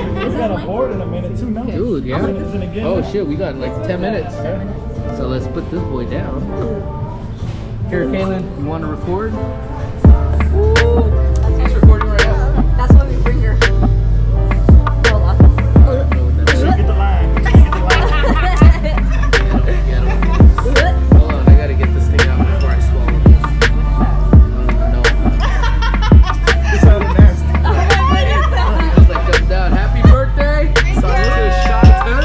We got a board in a minute too, no? Dude, yeah. Again, Oh shit, we got like 10 minutes. So let's put this boy down. Here, Kaylin, you want to record? She's recording right now. That's why we bring her. Hold on. Get the line. Hold on, I gotta get this thing out before I swallow this. No. It sounded nasty. It was like comes down. Happy birthday! Salute to Shot-town.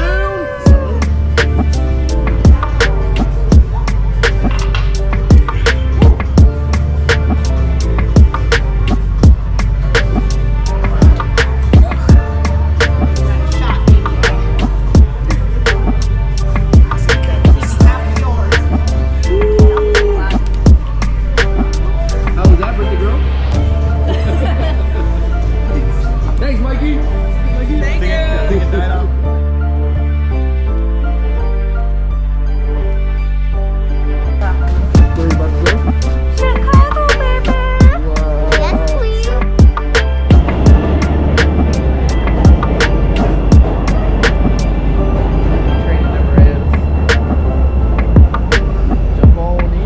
How was that, birthday girl? Thanks, Mikey. Thank you. Where you about to go? Chicago, baby. Yes, please. Training never ends. Jump on in.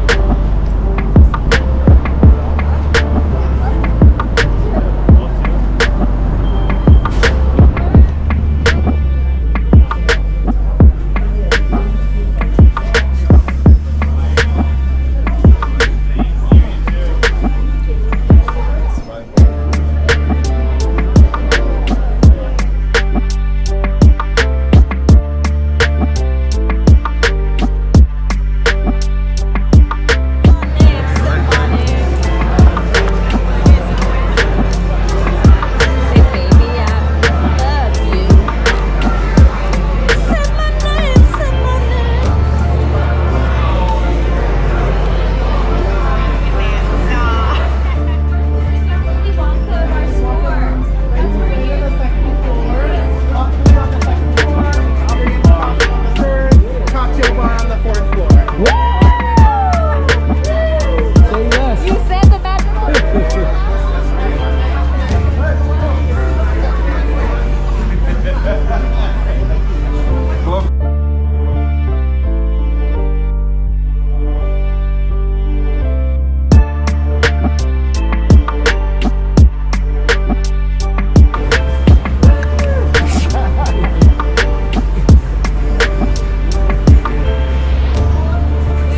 Cocktail bar on the 4th floor. Say yes. You said the magic word.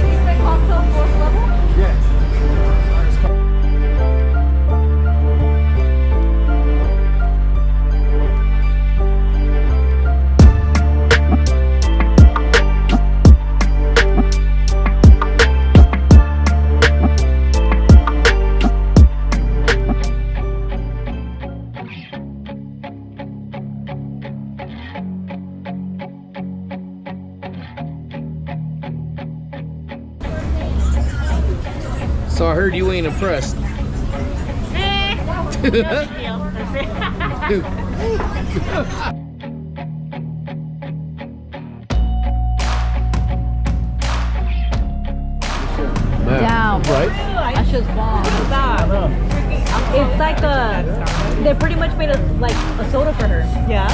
You said cocktail 4th level? Yes. So I heard you ain't impressed. Man, Down. right? That shit's bomb. It's like they pretty much made a soda for her. Yeah.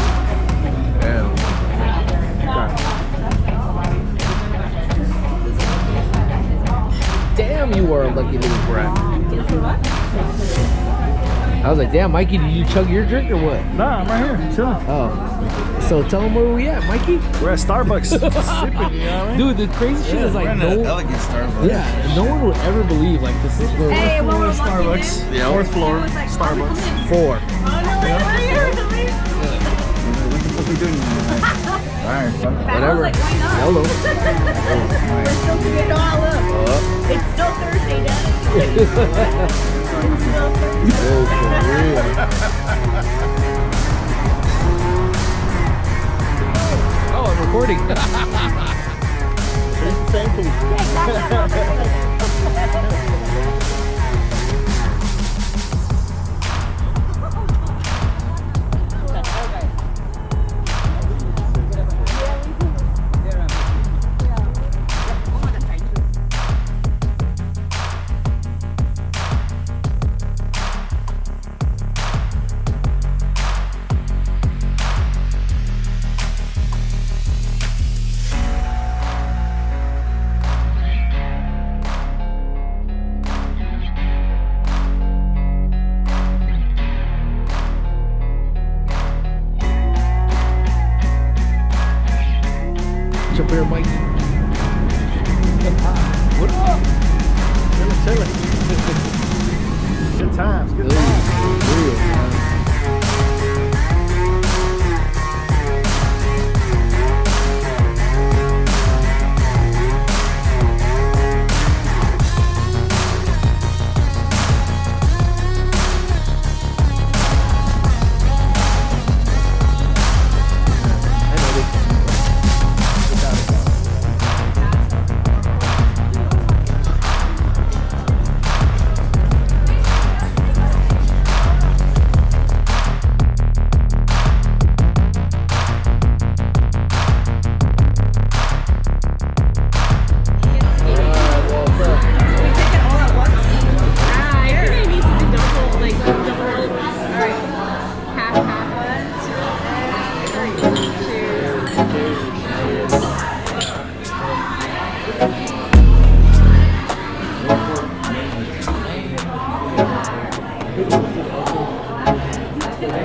Damn. Damn, you are a lucky little brat. I was like, damn, Mikey, did you chug your drink or what? Nah, I'm right here, chilling. Oh. So tell them where we at, Mikey. We're at Starbucks. Sipping, you know what I mean? Dude, the crazy shit is like We're in no an elegant Starbucks. yeah, no one would ever believe like this is where Hey, when we're Starbucks. Yeah. 4th floor, Starbucks. 4. What we doing? Alright, fun. Whatever. Hello. It's still Thursday, Dad. Oh, for real. Oh, I'm recording. It's the same thing.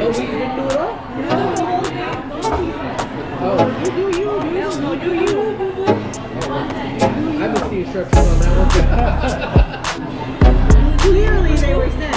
Oh, we didn't do it all? Oh, you do you. No, do you. I missed the instructions on that one. Clearly they were sent.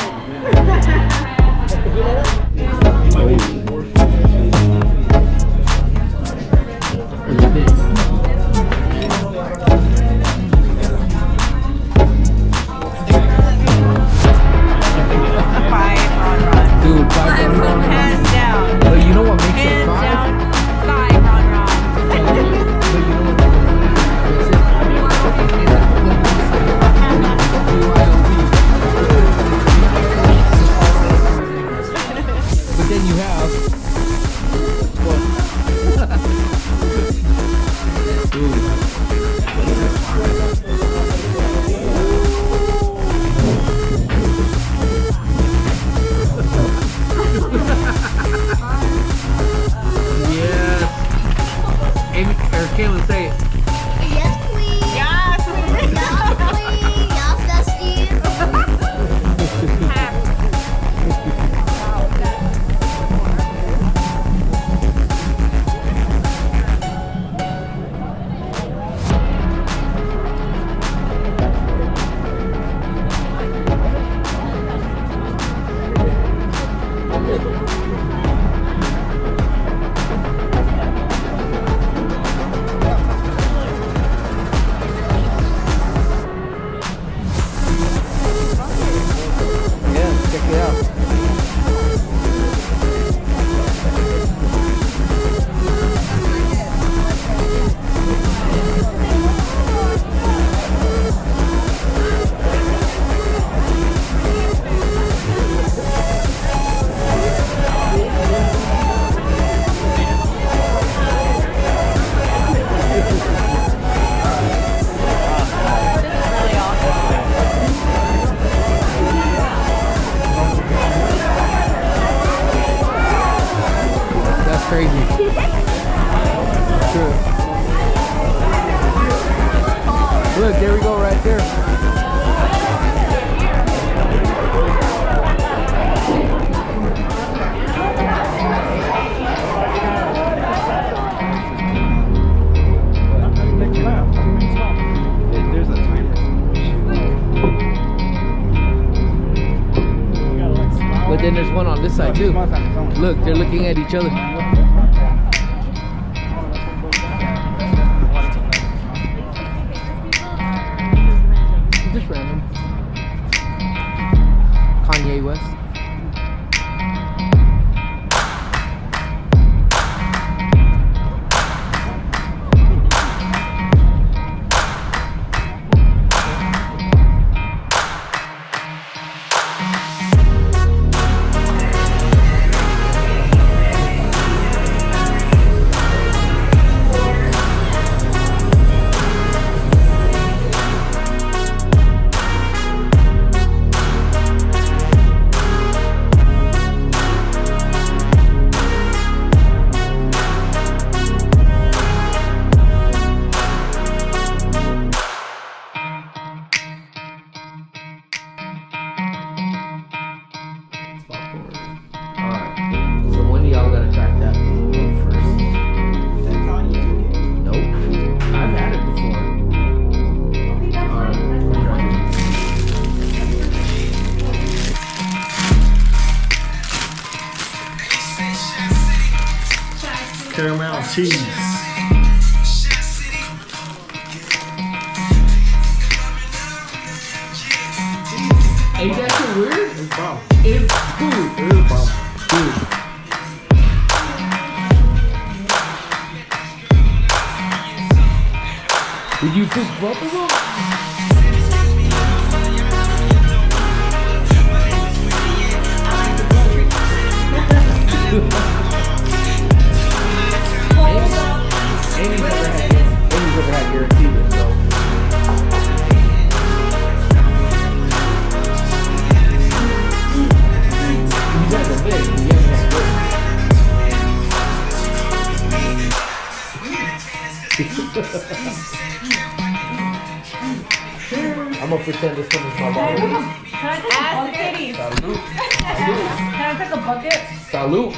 Dude, 5 run. Hands down. But you know what makes it Hands 5? down. 5 run. But you know but then you have yes. Amy or Kayla, say it. Yes, queen. Yes, queen. Yes, bestie. Yeah, check it out. That's crazy. True. Look, there we go, right there. There's a timer. But then there's one on this side too. Look, they're looking at each other. Just random. Kanye West. Alright, so one of y'all gotta crack that one first. That's on you. Nope, I've had it before. Caramel cheese. Ain't that so weird? It's bomb. It's food. It is bomb. Dude. Did you pick both of them? Amy's never had guaranteed, so. You guys are big. You haven't had I'm gonna pretend this one is my bottle. Can I take a bite? Can I take a bucket? Salute.